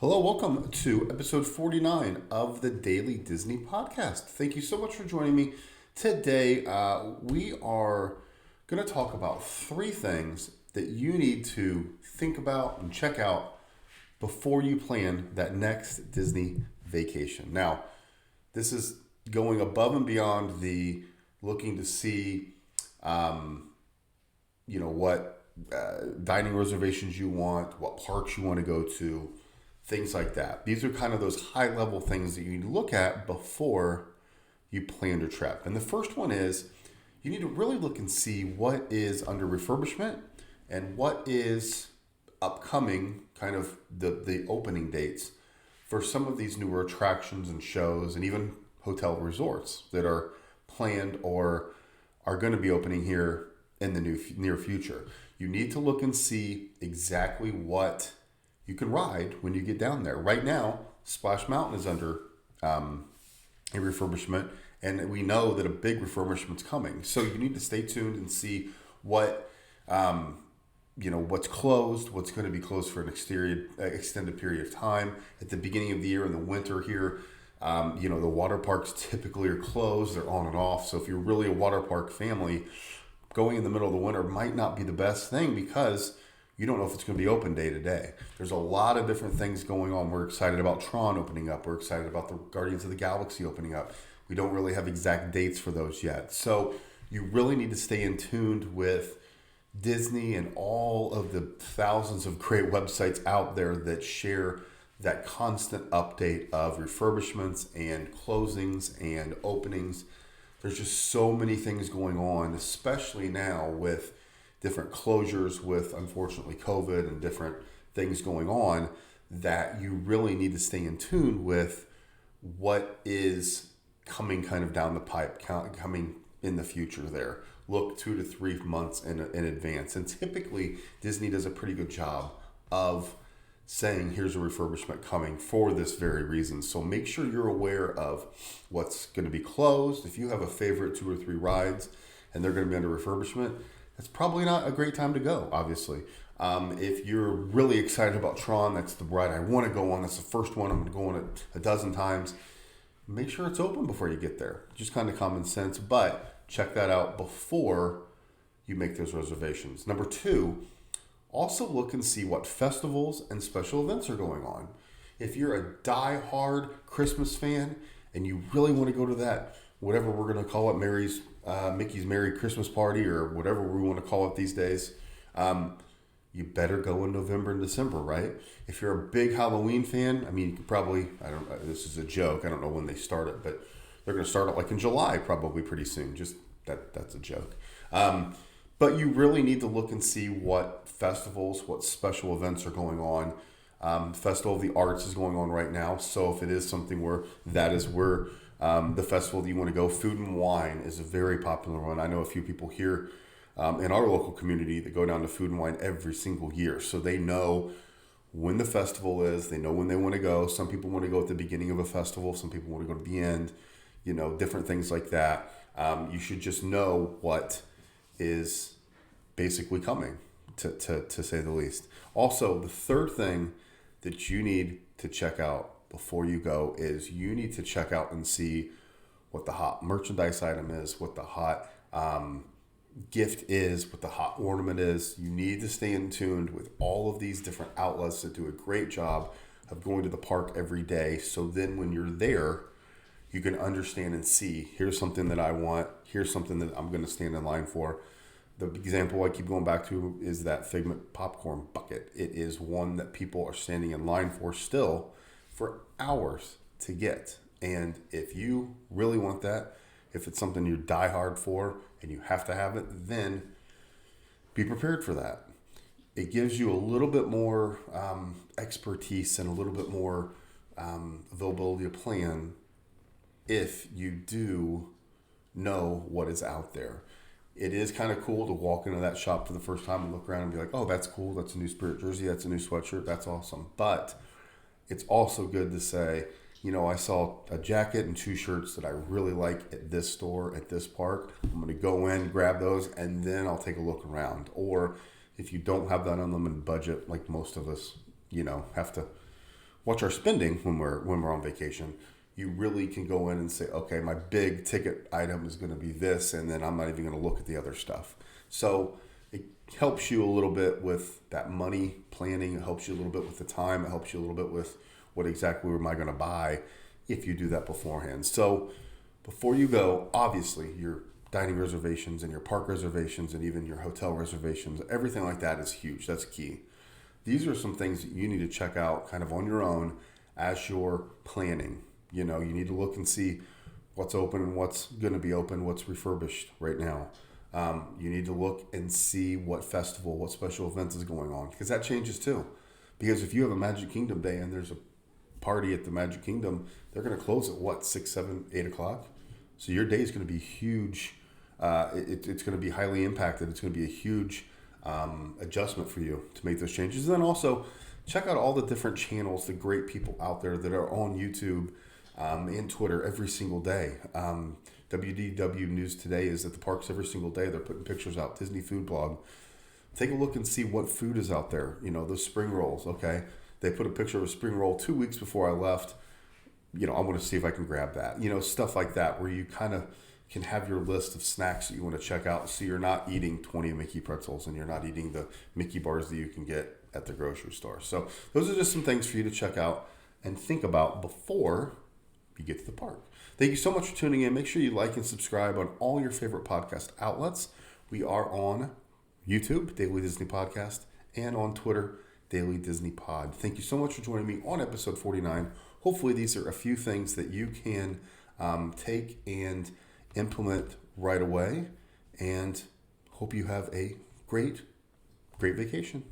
Hello, welcome to episode 49 of the Daily Disney Podcast. Thank you so much for joining me. Today, we are going to talk about three things that you need to think about and check out before you plan that next Disney vacation. Now, this is going above and beyond the looking to see, what dining reservations you want, what parks you want to go to, things like that. These are kind of those high level things that you need to look at before you plan your trip. And the first one is you need to really look and see what is under refurbishment and what is upcoming, kind of the opening dates for some of these newer attractions and shows and even hotel resorts that are planned or are going to be opening here in the near future. You need to look and see exactly what you can ride when you get down there. Right now, Splash Mountain is under a refurbishment, and we know that a big refurbishment's coming. So you need to stay tuned and see what what's closed, what's going to be closed for an extended period of time. At the beginning of the year in the winter here, the water parks typically are closed. They're on and off. So if you're really a water park family, going in the middle of the winter might not be the best thing because you don't know if it's going to be open day to day. There's a lot of different things going on. We're excited about Tron opening up. We're excited about the Guardians of the Galaxy opening up. We don't really have exact dates for those yet. So you really need to stay in tune with Disney and all of the thousands of great websites out there that share that constant update of refurbishments and closings and openings. There's just so many things going on, especially now with different closures with, unfortunately, COVID and different things going on, that you really need to stay in tune with what is coming kind of down the pipe, coming in the future there. Look 2 to 3 months in advance. And typically, Disney does a pretty good job of saying, here's a refurbishment coming for this very reason. So make sure you're aware of what's going to be closed. If you have a favorite 2 or 3 rides and they're going to be under refurbishment, that's probably not a great time to go, obviously. If you're really excited about Tron, that's the ride I want to go on. That's the first one. I'm going to go on it a dozen times. Make sure it's open before you get there. Just kind of common sense, but check that out before you make those reservations. Number 2, also look and see what festivals and special events are going on. If you're a die-hard Christmas fan and you really want to go to that, whatever we're going to call it, Mickey's Merry Christmas Party or whatever we want to call it these days, you better go in November and December, right? If you're a big Halloween fan, you could probably, this is a joke, I don't know when they start it, but they're going to start it like in July probably pretty soon. Just that's a joke. But you really need to look and see what festivals, what special events are going on. Festival of the Arts is going on right now. So if it is something where that is where the festival that you want to go, Food and Wine is a very popular one. I know a few people here in our local community that go down to Food and Wine every single year. So they know when the festival is. They know when they want to go. Some people want to go at the beginning of a festival. Some people want to go to the end. Different things like that. You should just know what is basically coming, to say the least. Also, the third thing that you need to check out before you go is you need to check out and see what the hot merchandise item is, what the hot gift is, what the hot ornament is. You need to stay in tune with all of these different outlets that do a great job of going to the park every day. So then when you're there, you can understand and see, here's something that I want, here's something that I'm going to stand in line for. The example I keep going back to is that Figment popcorn bucket. It is one that people are standing in line for still for hours to get. And if you really want that, if it's something you're diehard for and you have to have it, then be prepared for that. It gives you a little bit more expertise and a little bit more availability to plan if you do know what is out there. It is kind of cool to walk into that shop for the first time and look around and be like, oh, that's cool. That's a new Spirit jersey. That's a new sweatshirt. That's awesome. But it's also good to say, I saw a jacket and 2 shirts that I really like at this store, at this park. I'm going to go in, grab those, and then I'll take a look around. Or if you don't have that unlimited budget, like most of us, have to watch our spending when we're on vacation, you really can go in and say, okay, my big ticket item is going to be this, and then I'm not even going to look at the other stuff. So it helps you a little bit with that money planning. It helps you a little bit with the time. It helps you a little bit with what exactly am I going to buy if you do that beforehand. So before you go, obviously your dining reservations and your park reservations and even your hotel reservations, everything like that is huge. That's key. These are some things that you need to check out kind of on your own as you're planning. You know, you need to look and see what's open and what's going to be open, what's refurbished right now. You need to look and see what festival, what special events is going on, because that changes too. Because if you have a Magic Kingdom day and there's a party at the Magic Kingdom, they're going to close at what, 6, 7, 8 o'clock? So your day is going to be huge. It's going to be highly impacted. It's going to be a huge adjustment for you to make those changes. And then also check out all the different channels, the great people out there that are on YouTube and Twitter every single day. WDW News Today is at the parks every single day. They're putting pictures out. Disney Food Blog. Take a look and see what food is out there. You know, those spring rolls, okay? They put a picture of a spring roll 2 weeks before I left. You know, I'm going to see if I can grab that. You know, stuff like that where you kind of can have your list of snacks that you want to check out, so you're not eating 20 Mickey pretzels and you're not eating the Mickey bars that you can get at the grocery store. So those are just some things for you to check out and think about before you get to the park. Thank you so much for tuning in. Make sure you like and subscribe on all your favorite podcast outlets. We are on YouTube, Daily Disney Podcast, and on Twitter, Daily Disney Pod. Thank you so much for joining me on episode 49. Hopefully these are a few things that you can take and implement right away, and hope you have a great vacation.